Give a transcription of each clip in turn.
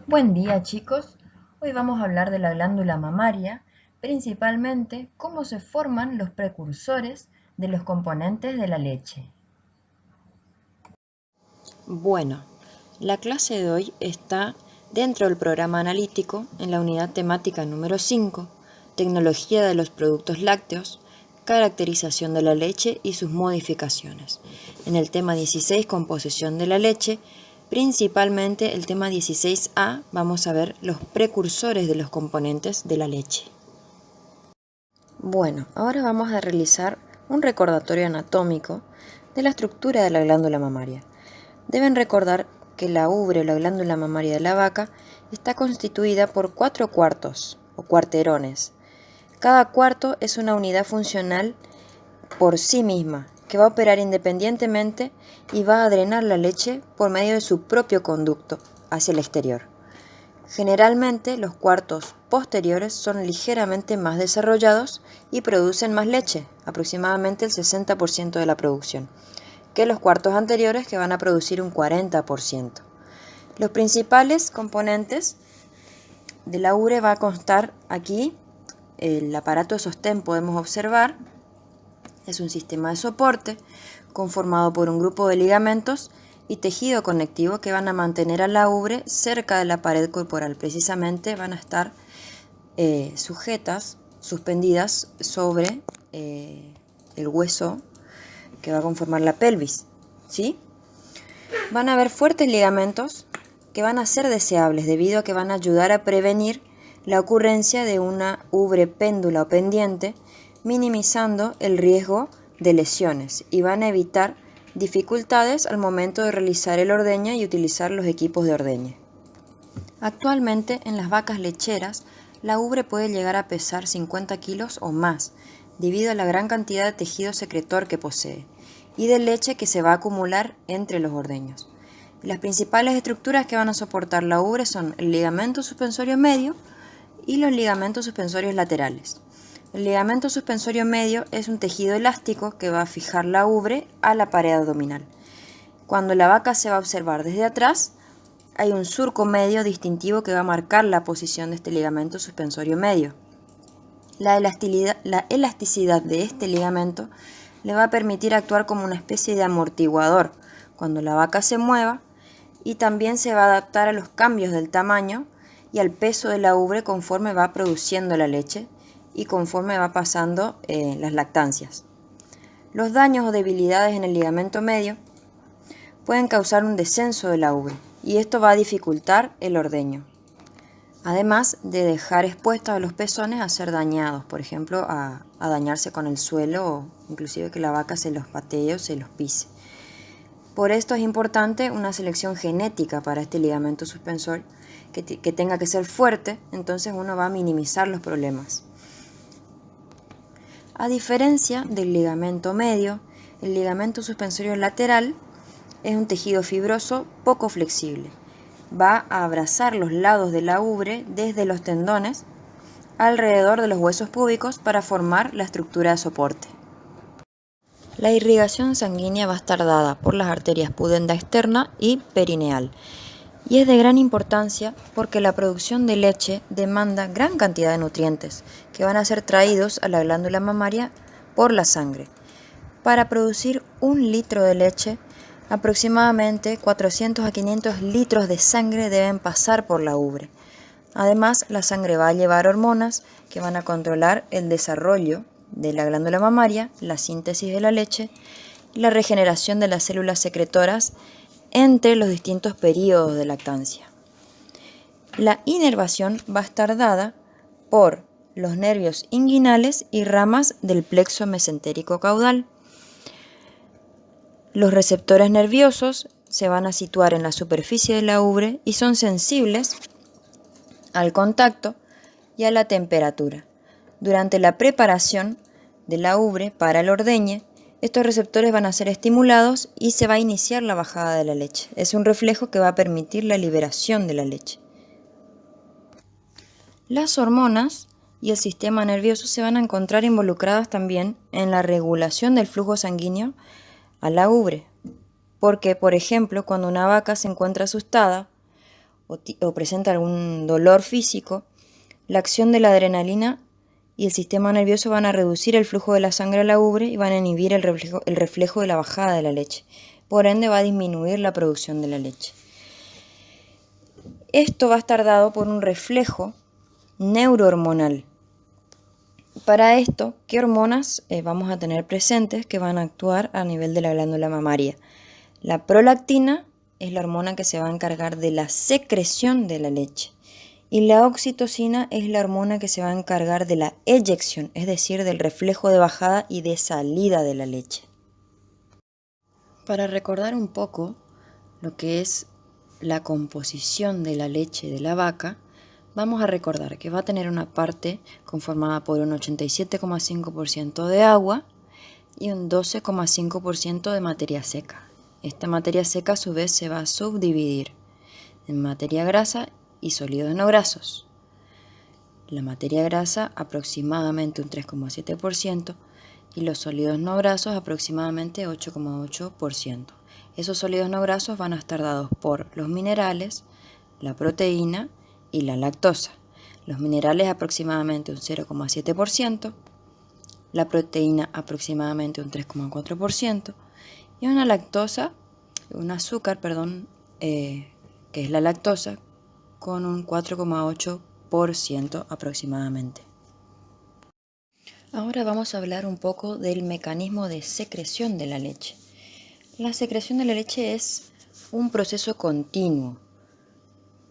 Buen día, chicos. Hoy vamos a hablar de la glándula mamaria, principalmente cómo se forman los precursores de los componentes de la leche. Bueno, la clase de hoy está dentro del programa analítico en la unidad temática número 5, tecnología de los productos lácteos, caracterización de la leche y sus modificaciones. En el tema 16, composición de la leche, principalmente el tema 16A, vamos a ver los precursores de los componentes de la leche. Bueno, ahora vamos a realizar un recordatorio anatómico de la estructura de la glándula mamaria. Deben recordar que la ubre o la glándula mamaria de la vaca está constituida por 4 cuartos o cuarterones. Cada cuarto es una unidad funcional por sí misma que va a operar independientemente y va a drenar la leche por medio de su propio conducto hacia el exterior. Generalmente los cuartos posteriores son ligeramente más desarrollados y producen más leche, aproximadamente el 60% de la producción, que los cuartos anteriores, que van a producir un 40%. Los principales componentes de la ubre va a constar aquí. El aparato de sostén podemos observar, es un sistema de soporte conformado por un grupo de ligamentos y tejido conectivo que van a mantener a la ubre cerca de la pared corporal. Precisamente van a estar suspendidas sobre el hueso que va a conformar la pelvis, ¿sí? Van a haber fuertes ligamentos que van a ser deseables debido a que van a ayudar a prevenir la ocurrencia de una ubre péndula o pendiente, minimizando el riesgo de lesiones, y van a evitar dificultades al momento de realizar el ordeñe y utilizar los equipos de ordeñe. Actualmente en las vacas lecheras la ubre puede llegar a pesar 50 kilos o más, debido a la gran cantidad de tejido secretor que posee y de leche que se va a acumular entre los ordeños. Las principales estructuras que van a soportar la ubre son el ligamento suspensorio medio y los ligamentos suspensorios laterales. El ligamento suspensorio medio es un tejido elástico que va a fijar la ubre a la pared abdominal. Cuando la vaca se va a observar desde atrás, hay un surco medio distintivo que va a marcar la posición de este ligamento suspensorio medio. La elasticidad de este ligamento le va a permitir actuar como una especie de amortiguador cuando la vaca se mueva, y también se va a adaptar a los cambios del tamaño y al peso de la ubre conforme va produciendo la leche y conforme va pasando las lactancias. Los daños o debilidades en el ligamento medio pueden causar un descenso de la ubre y esto va a dificultar el ordeño, además de dejar expuestos a los pezones a ser dañados, por ejemplo a dañarse con el suelo o inclusive que la vaca se los patee o se los pise. Por esto es importante una selección genética para este ligamento suspensor que tenga que ser fuerte, entonces uno va a minimizar los problemas. A diferencia del ligamento medio, el ligamento suspensorio lateral es un tejido fibroso poco flexible. Va a abrazar los lados de la ubre desde los tendones alrededor de los huesos púbicos para formar la estructura de soporte. La irrigación sanguínea va a estar dada por las arterias pudenda externa y perineal, y es de gran importancia porque la producción de leche demanda gran cantidad de nutrientes que van a ser traídos a la glándula mamaria por la sangre. Para producir 1 litro de leche, aproximadamente 400 a 500 litros de sangre deben pasar por la ubre. Además, la sangre va a llevar hormonas que van a controlar el desarrollo de la glándula mamaria, la síntesis de la leche y la regeneración de las células secretoras entre los distintos periodos de lactancia. La inervación va a estar dada por los nervios inguinales y ramas del plexo mesentérico caudal. Los receptores nerviosos se van a situar en la superficie de la ubre y son sensibles al contacto y a la temperatura. Durante la preparación de la ubre para el ordeñe, estos receptores van a ser estimulados y se va a iniciar la bajada de la leche. Es un reflejo que va a permitir la liberación de la leche. Las hormonas y el sistema nervioso se van a encontrar involucradas también en la regulación del flujo sanguíneo a la ubre, porque, por ejemplo, cuando una vaca se encuentra asustada o presenta algún dolor físico, la acción de la adrenalina y el sistema nervioso van a reducir el flujo de la sangre a la ubre y van a inhibir el reflejo de la bajada de la leche. Por ende va a disminuir la producción de la leche. Esto va a estar dado por un reflejo neurohormonal. Para esto, ¿qué hormonas vamos a tener presentes que van a actuar a nivel de la glándula mamaria? La prolactina es la hormona que se va a encargar de la secreción de la leche. Y la oxitocina es la hormona que se va a encargar de la eyección, es decir, del reflejo de bajada y de salida de la leche. Para recordar un poco lo que es la composición de la leche de la vaca, vamos a recordar que va a tener una parte conformada por un 87,5% de agua y un 12,5% de materia seca. Esta materia seca a su vez se va a subdividir en materia grasa y sólidos no grasos. La materia grasa aproximadamente un 3,7% y los sólidos no grasos aproximadamente 8,8%. Esos sólidos no grasos van a estar dados por los minerales, la proteína y la lactosa. Los minerales aproximadamente un 0,7%, la proteína aproximadamente un 3,4% y un azúcar, que es la lactosa, con un 4,8% aproximadamente. Ahora vamos a hablar un poco del mecanismo de secreción de la leche. La secreción de la leche es un proceso continuo,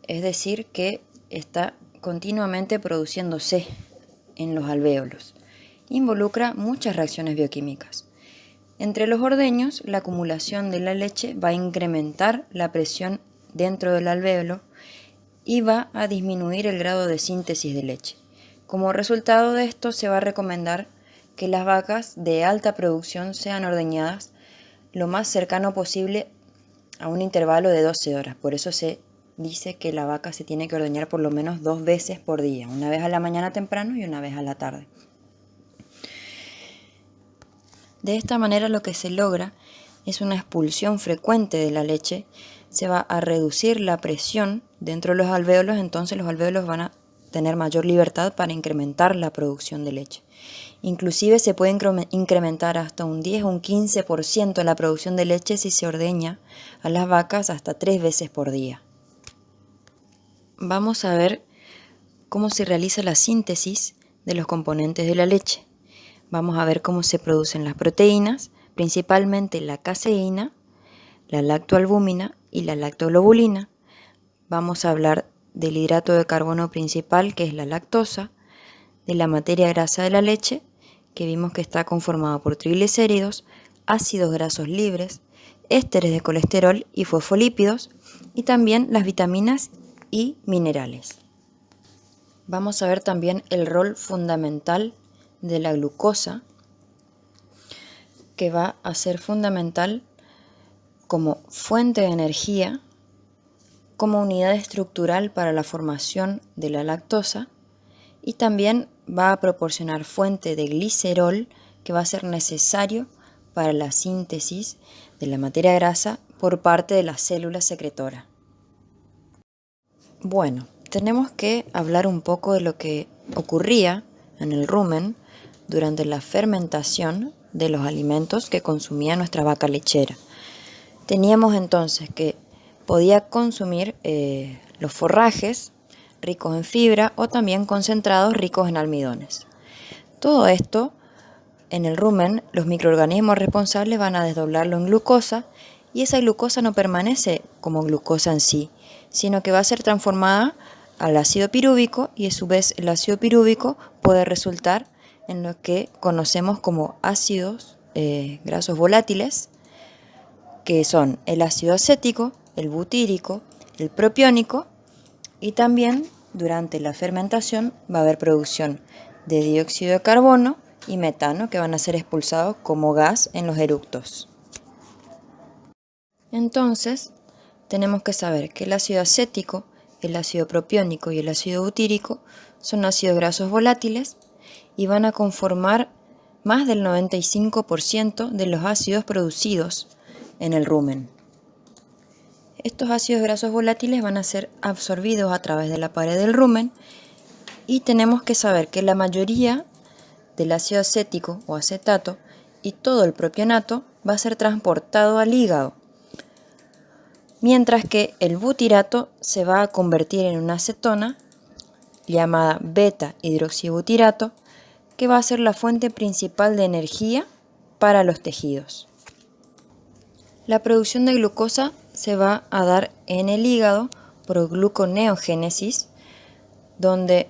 es decir, que está continuamente produciéndose en los alvéolos. Involucra muchas reacciones bioquímicas. Entre los ordeños, la acumulación de la leche va a incrementar la presión dentro del alvéolo y va a disminuir el grado de síntesis de leche. Como resultado de esto, se va a recomendar que las vacas de alta producción sean ordeñadas lo más cercano posible a un intervalo de 12 horas. Por eso se dice que la vaca se tiene que ordeñar por lo menos 2 veces por día, una vez a la mañana temprano y una vez a la tarde. De esta manera lo que se logra es una expulsión frecuente de la leche, se va a reducir la presión dentro de los alvéolos, entonces los alvéolos van a tener mayor libertad para incrementar la producción de leche. Inclusive se puede incrementar hasta un 10 o un 15% la producción de leche si se ordeña a las vacas hasta 3 veces por día. Vamos a ver cómo se realiza la síntesis de los componentes de la leche. Vamos a ver cómo se producen las proteínas, principalmente la caseína, la lactoalbúmina y la lactoglobulina. Vamos a hablar del hidrato de carbono principal, que es la lactosa, de la materia grasa de la leche, que vimos que está conformada por triglicéridos, ácidos grasos libres, ésteres de colesterol y fosfolípidos, y también las vitaminas y minerales. Vamos a ver también el rol fundamental de la glucosa, que va a ser fundamental como fuente de energía, como unidad estructural para la formación de la lactosa y también va a proporcionar fuente de glicerol que va a ser necesario para la síntesis de la materia grasa por parte de la célula secretora. Bueno, tenemos que hablar un poco de lo que ocurría en el rumen durante la fermentación de los alimentos que consumía nuestra vaca lechera. Teníamos entonces que podía consumir los forrajes ricos en fibra o también concentrados ricos en almidones. Todo esto, en el rumen, los microorganismos responsables van a desdoblarlo en glucosa y esa glucosa no permanece como glucosa en sí, sino que va a ser transformada al ácido pirúvico y a su vez el ácido pirúvico puede resultar en lo que conocemos como ácidos grasos volátiles, que son el ácido acético, el butírico, el propiónico y también durante la fermentación va a haber producción de dióxido de carbono y metano que van a ser expulsados como gas en los eructos. Entonces, tenemos que saber que el ácido acético, el ácido propiónico y el ácido butírico son ácidos grasos volátiles y van a conformar más del 95% de los ácidos producidos en el rumen. estos ácidos grasos volátiles van a ser absorbidos a través de la pared del rumen y tenemos que saber que la mayoría del ácido acético o acetato y todo el propionato va a ser transportado al hígado, mientras que el butirato se va a convertir en una acetona llamada beta-hidroxibutirato, que va a ser la fuente principal de energía para los tejidos. La producción de glucosa se va a dar en el hígado por gluconeogénesis, donde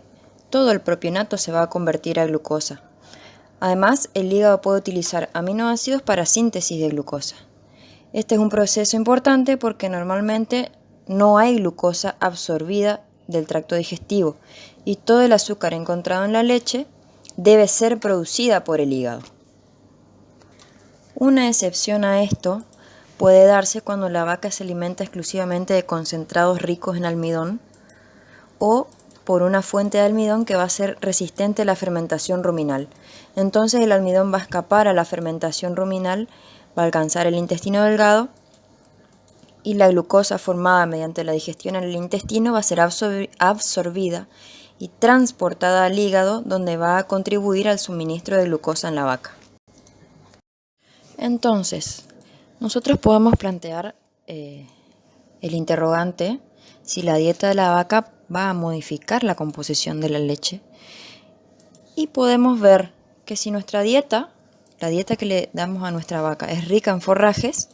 todo el propionato se va a convertir a glucosa. Además, el hígado puede utilizar aminoácidos para síntesis de glucosa. Este es un proceso importante porque normalmente no hay glucosa absorbida del tracto digestivo y todo el azúcar encontrado en la leche debe ser producida por el hígado. Una excepción a esto puede darse cuando la vaca se alimenta exclusivamente de concentrados ricos en almidón o por una fuente de almidón que va a ser resistente a la fermentación ruminal. Entonces el almidón va a escapar a la fermentación ruminal, va a alcanzar el intestino delgado y la glucosa formada mediante la digestión en el intestino va a ser absorbida y transportada al hígado, donde va a contribuir al suministro de glucosa en la vaca. Entonces, nosotros podemos plantear el interrogante si la dieta de la vaca va a modificar la composición de la leche, y podemos ver que si nuestra dieta, la dieta que le damos a nuestra vaca, es rica en forrajes,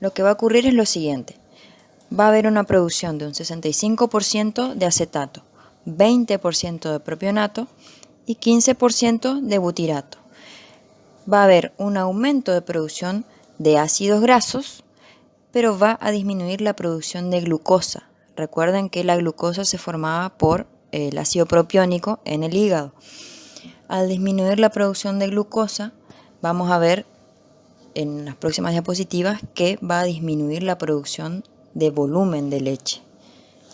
lo que va a ocurrir es lo siguiente: va a haber una producción de un 65% de acetato, 20% de propionato y 15% de butirato. Va a haber un aumento de producción de ácidos grasos, pero va a disminuir la producción de glucosa. Recuerden que la glucosa se formaba por el ácido propiónico en el hígado. Al disminuir la producción de glucosa, vamos a ver en las próximas diapositivas que va a disminuir la producción de volumen de leche.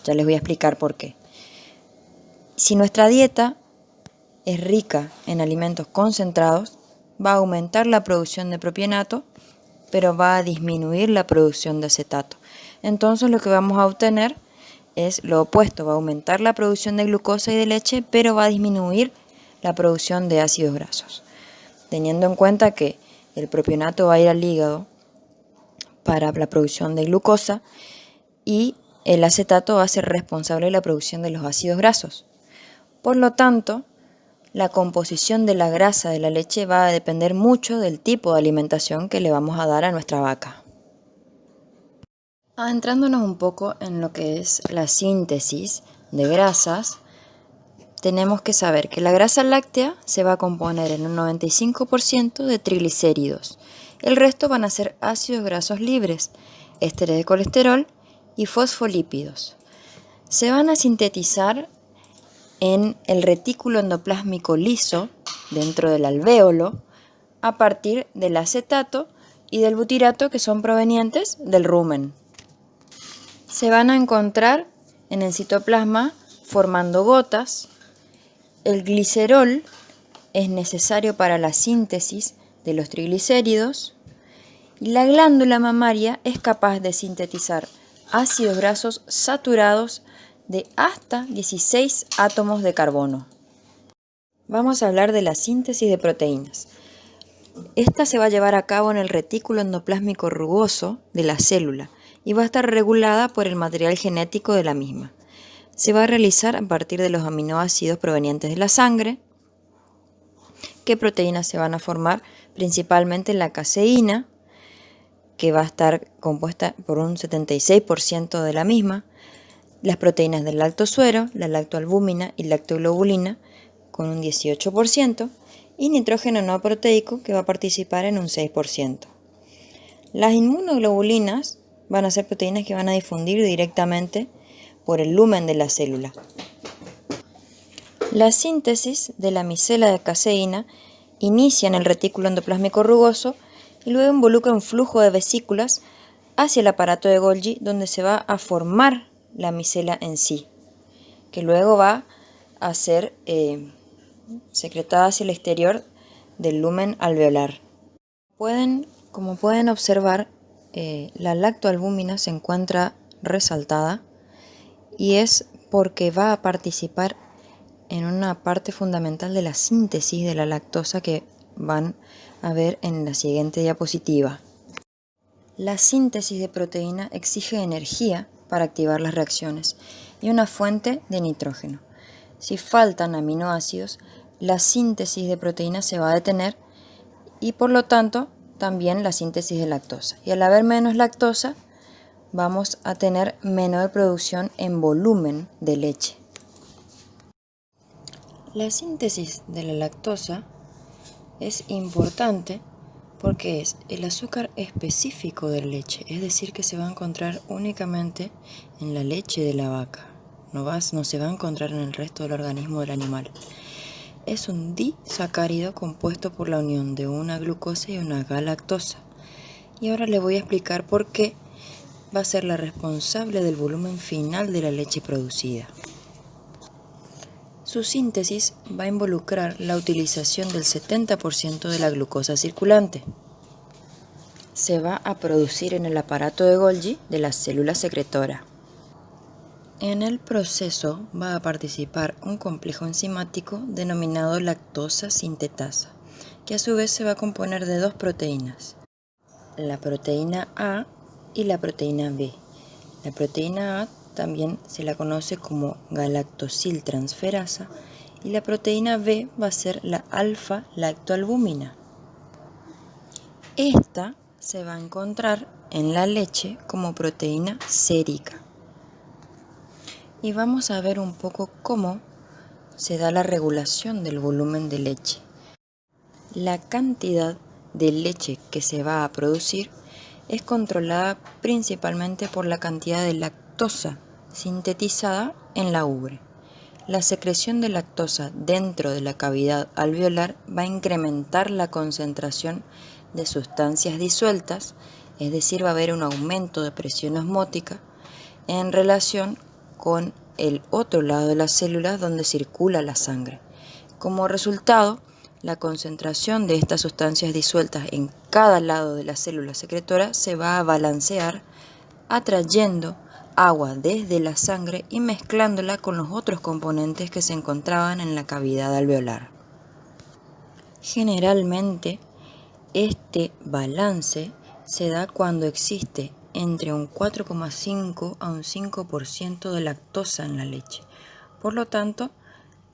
Ya les voy a explicar por qué. Si nuestra dieta es rica en alimentos concentrados, va a aumentar la producción de propionato, pero va a disminuir la producción de acetato. Entonces lo que vamos a obtener es lo opuesto: va a aumentar la producción de glucosa y de leche, pero va a disminuir la producción de ácidos grasos. Teniendo en cuenta que el propionato va a ir al hígado para la producción de glucosa y el acetato va a ser responsable de la producción de los ácidos grasos. Por lo tanto, la composición de la grasa de la leche va a depender mucho del tipo de alimentación que le vamos a dar a nuestra vaca. Adentrándonos un poco en lo que es la síntesis de grasas, tenemos que saber que la grasa láctea se va a componer en un 95% de triglicéridos. El resto van a ser ácidos grasos libres, ésteres de colesterol y fosfolípidos. Se van a sintetizar en el retículo endoplásmico liso, dentro del alvéolo, a partir del acetato y del butirato, que son provenientes del rumen. Se van a encontrar en el citoplasma formando gotas. El glicerol es necesario para la síntesis de los triglicéridos y la glándula mamaria es capaz de sintetizar ácidos grasos saturados de hasta 16 átomos de carbono. Vamos a hablar de la síntesis de proteínas. Esta se va a llevar a cabo en el retículo endoplásmico rugoso de la célula y va a estar regulada por el material genético de la misma. Se va a realizar a partir de los aminoácidos provenientes de la sangre. ¿Qué proteínas se van a formar? Principalmente la caseína, que va a estar compuesta por un 76% de la misma, las proteínas del lactosuero, la lactoalbúmina y lactoglobulina, con un 18%, y nitrógeno no proteico, que va a participar en un 6%. Las inmunoglobulinas van a ser proteínas que van a difundir directamente por el lumen de la célula. La síntesis de la micela de caseína inicia en el retículo endoplásmico rugoso y luego involucra un flujo de vesículas hacia el aparato de Golgi, donde se va a formar la micela en sí, que luego va a ser secretada hacia el exterior del lumen alveolar. Como pueden observar, la lactoalbúmina se encuentra resaltada y es porque va a participar en una parte fundamental de la síntesis de la lactosa que van a ver en la siguiente diapositiva. La síntesis de proteína exige energía para activar las reacciones y una fuente de nitrógeno. Si faltan aminoácidos, la síntesis de proteína se va a detener y por lo tanto también la síntesis de lactosa. Y al haber menos lactosa, vamos a tener menor producción en volumen de leche. La síntesis de la lactosa es importante porque es el azúcar específico de la leche, es decir, que se va a encontrar únicamente en la leche de la vaca, no se va a encontrar en el resto del organismo del animal. Es un disacárido compuesto por la unión de una glucosa y una galactosa. Y ahora les voy a explicar por qué va a ser la responsable del volumen final de la leche producida. Su síntesis va a involucrar la utilización del 70% de la glucosa circulante. Se va a producir en el aparato de Golgi de la célula secretora. En el proceso va a participar un complejo enzimático denominado lactosa sintetasa, que a su vez se va a componer de dos proteínas, la proteína A y la proteína B. La proteína A también se la conoce como galactosiltransferasa y la proteína B va a ser la alfa-lactoalbúmina. Esta se va a encontrar en la leche como proteína sérica. Y vamos a ver un poco cómo se da la regulación del volumen de leche. La cantidad de leche que se va a producir es controlada principalmente por la cantidad de lactosa sintetizada en la ubre. La secreción de lactosa dentro de la cavidad alveolar va a incrementar la concentración de sustancias disueltas, es decir, va a haber un aumento de presión osmótica en relación con el otro lado de las células donde circula la sangre. Como resultado, la concentración de estas sustancias disueltas en cada lado de la célula secretora se va a balancear, atrayendo agua desde la sangre y mezclándola con los otros componentes que se encontraban en la cavidad alveolar. Generalmente, este balance se da cuando existe entre un 4,5 a un 5% de lactosa en la leche. Por lo tanto,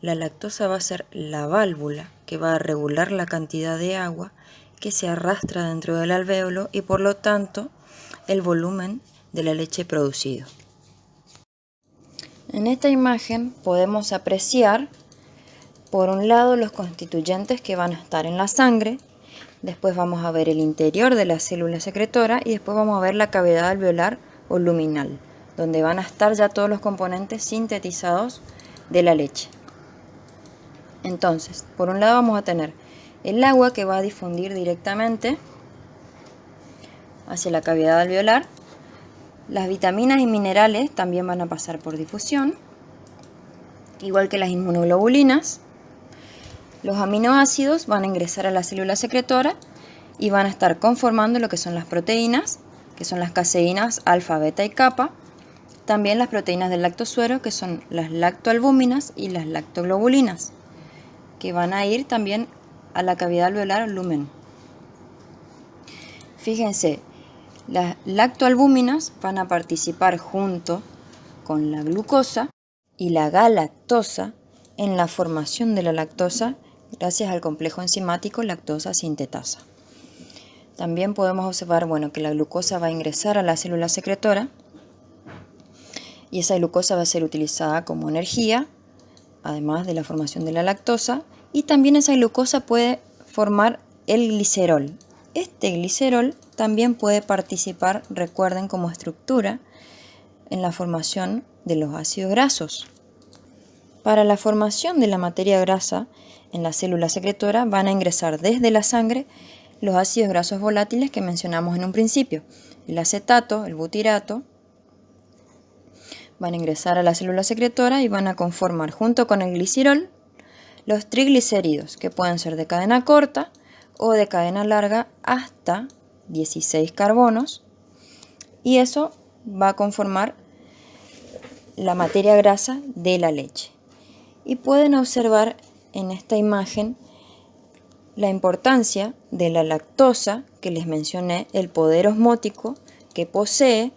la lactosa va a ser la válvula que va a regular la cantidad de agua que se arrastra dentro del alvéolo y por lo tanto el volumen de la leche producido. En esta imagen podemos apreciar por un lado los constituyentes que van a estar en la sangre, después vamos a ver el interior de la célula secretora y después vamos a ver la cavidad alveolar o luminal, donde van a estar ya todos los componentes sintetizados de la leche. Entonces, por un lado vamos a tener el agua que va a difundir directamente hacia la cavidad alveolar. Las vitaminas y minerales también van a pasar por difusión, igual que las inmunoglobulinas. Los aminoácidos van a ingresar a la célula secretora y van a estar conformando lo que son las proteínas, que son las caseínas alfa, beta y kappa. También las proteínas del lactosuero, que son las lactoalbúminas y las lactoglobulinas, que van a ir también a la cavidad alveolar o lumen. Fíjense, las lactoalbúminas van a participar junto con la glucosa y la galactosa en la formación de la lactosa gracias al complejo enzimático lactosa sintetasa. También podemos observar que la glucosa va a ingresar a la célula secretora y esa glucosa va a ser utilizada como energía, además de la formación de la lactosa, y también esa glucosa puede formar el glicerol. Este glicerol también puede participar, recuerden, como estructura en la formación de los ácidos grasos. Para la formación de la materia grasa en la célula secretora van a ingresar desde la sangre los ácidos grasos volátiles que mencionamos en un principio. El acetato, el butirato, van a ingresar a la célula secretora y van a conformar junto con el glicerol los triglicéridos, que pueden ser de cadena corta o de cadena larga hasta 16 carbonos, y eso va a conformar la materia grasa de la leche. Y pueden observar en esta imagen la importancia de la lactosa que les mencioné, el poder osmótico que posee,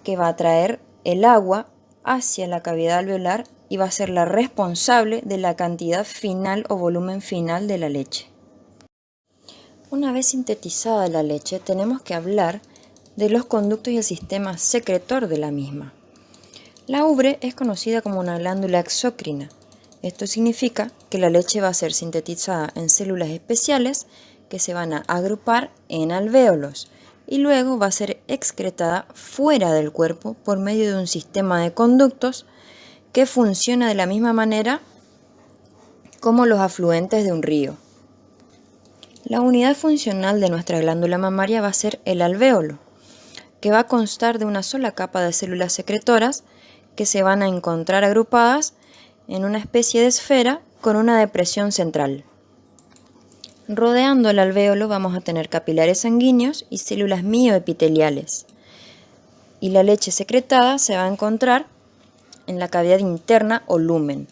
que va a traer el agua hacia la cavidad alveolar y va a ser la responsable de la cantidad final o volumen final de la leche. Una vez sintetizada la leche, tenemos que hablar de los conductos y el sistema secretor de la misma. La ubre es conocida como una glándula exócrina. Esto significa que la leche va a ser sintetizada en células especiales que se van a agrupar en alvéolos y luego va a ser excretada fuera del cuerpo por medio de un sistema de conductos que funciona de la misma manera como los afluentes de un río. La unidad funcional de nuestra glándula mamaria va a ser el alvéolo, que va a constar de una sola capa de células secretoras que se van a encontrar agrupadas en una especie de esfera con una depresión central. Rodeando el alvéolo vamos a tener capilares sanguíneos y células mioepiteliales. Y la leche secretada se va a encontrar en la cavidad interna o lumen.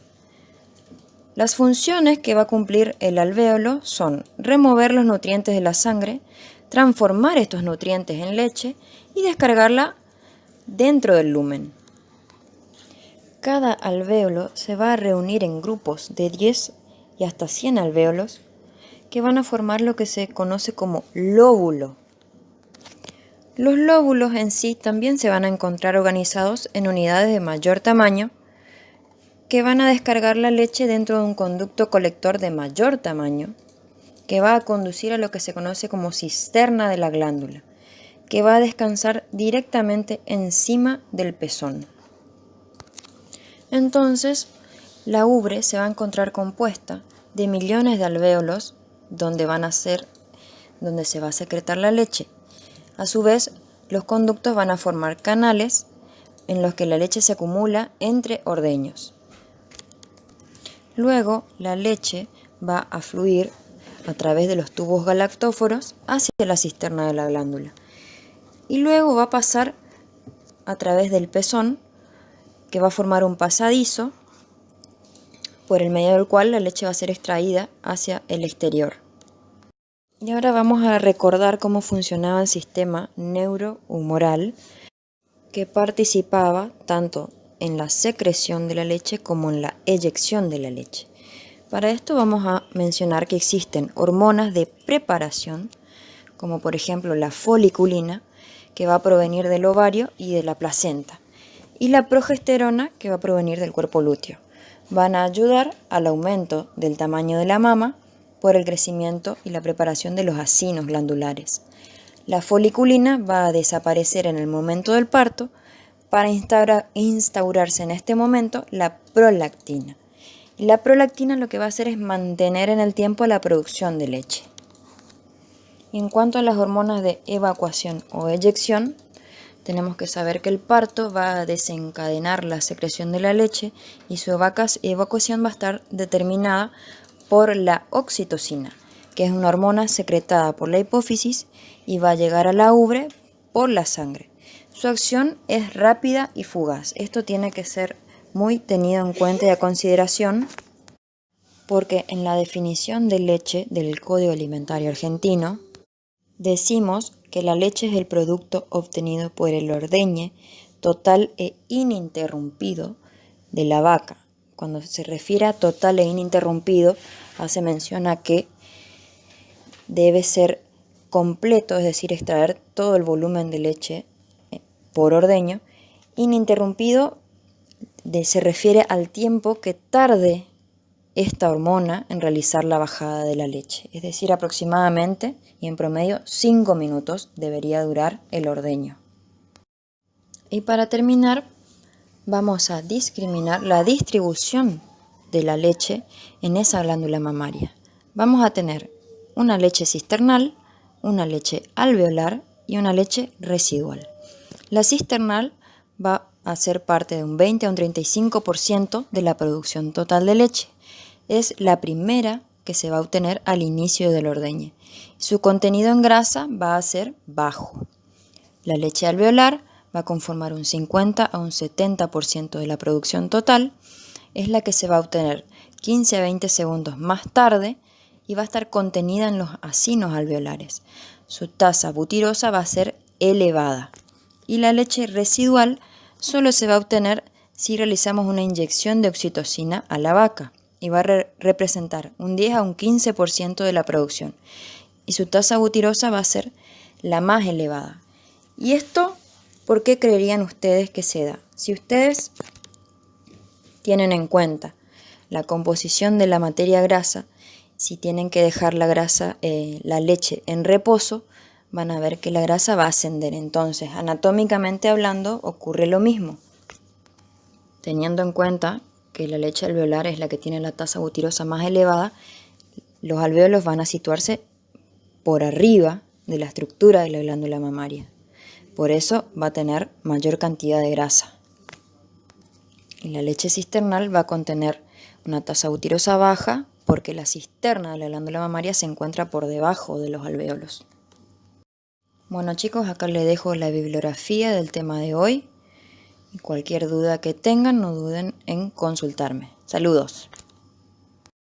Las funciones que va a cumplir el alvéolo son remover los nutrientes de la sangre, transformar estos nutrientes en leche y descargarla dentro del lumen. Cada alvéolo se va a reunir en grupos de 10 y hasta 100 alvéolos que van a formar lo que se conoce como lóbulo. Los lóbulos en sí también se van a encontrar organizados en unidades de mayor tamaño que van a descargar la leche dentro de un conducto colector de mayor tamaño que va a conducir a lo que se conoce como cisterna de la glándula, que va a descansar directamente encima del pezón. Entonces, la ubre se va a encontrar compuesta de millones de alvéolos donde se va a secretar la leche. A su vez, los conductos van a formar canales en los que la leche se acumula entre ordeños. Luego, la leche va a fluir a través de los tubos galactóforos hacia la cisterna de la glándula. Y luego va a pasar a través del pezón, que va a formar un pasadizo por el medio del cual la leche va a ser extraída hacia el exterior. Y ahora vamos a recordar cómo funcionaba el sistema neurohumoral que participaba tanto en la secreción de la leche como en la eyección de la leche. Para esto vamos a mencionar que existen hormonas de preparación, como por ejemplo la foliculina, que va a provenir del ovario y de la placenta, y la progesterona, que va a provenir del cuerpo lúteo. Van a ayudar al aumento del tamaño de la mama por el crecimiento y la preparación de los acinos glandulares. La foliculina va a desaparecer en el momento del parto para instaurarse en este momento la prolactina. Y la prolactina lo que va a hacer es mantener en el tiempo la producción de leche. En cuanto a las hormonas de evacuación o eyección, tenemos que saber que el parto va a desencadenar la secreción de la leche y su evacuación va a estar determinada por la oxitocina, que es una hormona secretada por la hipófisis y va a llegar a la ubre por la sangre. Su acción es rápida y fugaz. Esto tiene que ser muy tenido en cuenta y a consideración porque en la definición de leche del Código Alimentario Argentino decimos que la leche es el producto obtenido por el ordeñe total e ininterrumpido de la vaca. Cuando se refiere a total e ininterrumpido, hace mención a que debe ser completo, es decir, extraer todo el volumen de leche por ordeño. Ininterrumpido se refiere al tiempo que tarde esta hormona en realizar la bajada de la leche, es decir, aproximadamente y en promedio 5 minutos debería durar el ordeño. Y para terminar, vamos a discriminar la distribución de la leche en esa glándula mamaria. Vamos a tener una leche cisternal, una leche alveolar y una leche residual. La cisternal va a ser parte de un 20 a un 35% de la producción total de leche. Es la primera que se va a obtener al inicio del ordeñe. Su contenido en grasa va a ser bajo. La leche alveolar va a conformar un 50 a un 70% de la producción total, es la que se va a obtener 15 a 20 segundos más tarde y va a estar contenida en los acinos alveolares. Su tasa butirosa va a ser elevada y la leche residual solo se va a obtener si realizamos una inyección de oxitocina a la vaca y va a representar un 10 a un 15% de la producción y su tasa butirosa va a ser la más elevada. ¿Y esto por qué creerían ustedes que se da? Si ustedes tienen en cuenta la composición de la materia grasa, si tienen que dejar la grasa, la leche en reposo, van a ver que la grasa va a ascender. Entonces, anatómicamente hablando, ocurre lo mismo. Teniendo en cuenta que la leche alveolar es la que tiene la tasa butirosa más elevada, los alvéolos van a situarse por arriba de la estructura de la glándula mamaria. Por eso va a tener mayor cantidad de grasa. Y la leche cisternal va a contener una tasa butirosa baja porque la cisterna de la glándula mamaria se encuentra por debajo de los alvéolos. Bueno chicos, acá les dejo la bibliografía del tema de hoy y cualquier duda que tengan no duden en consultarme. Saludos.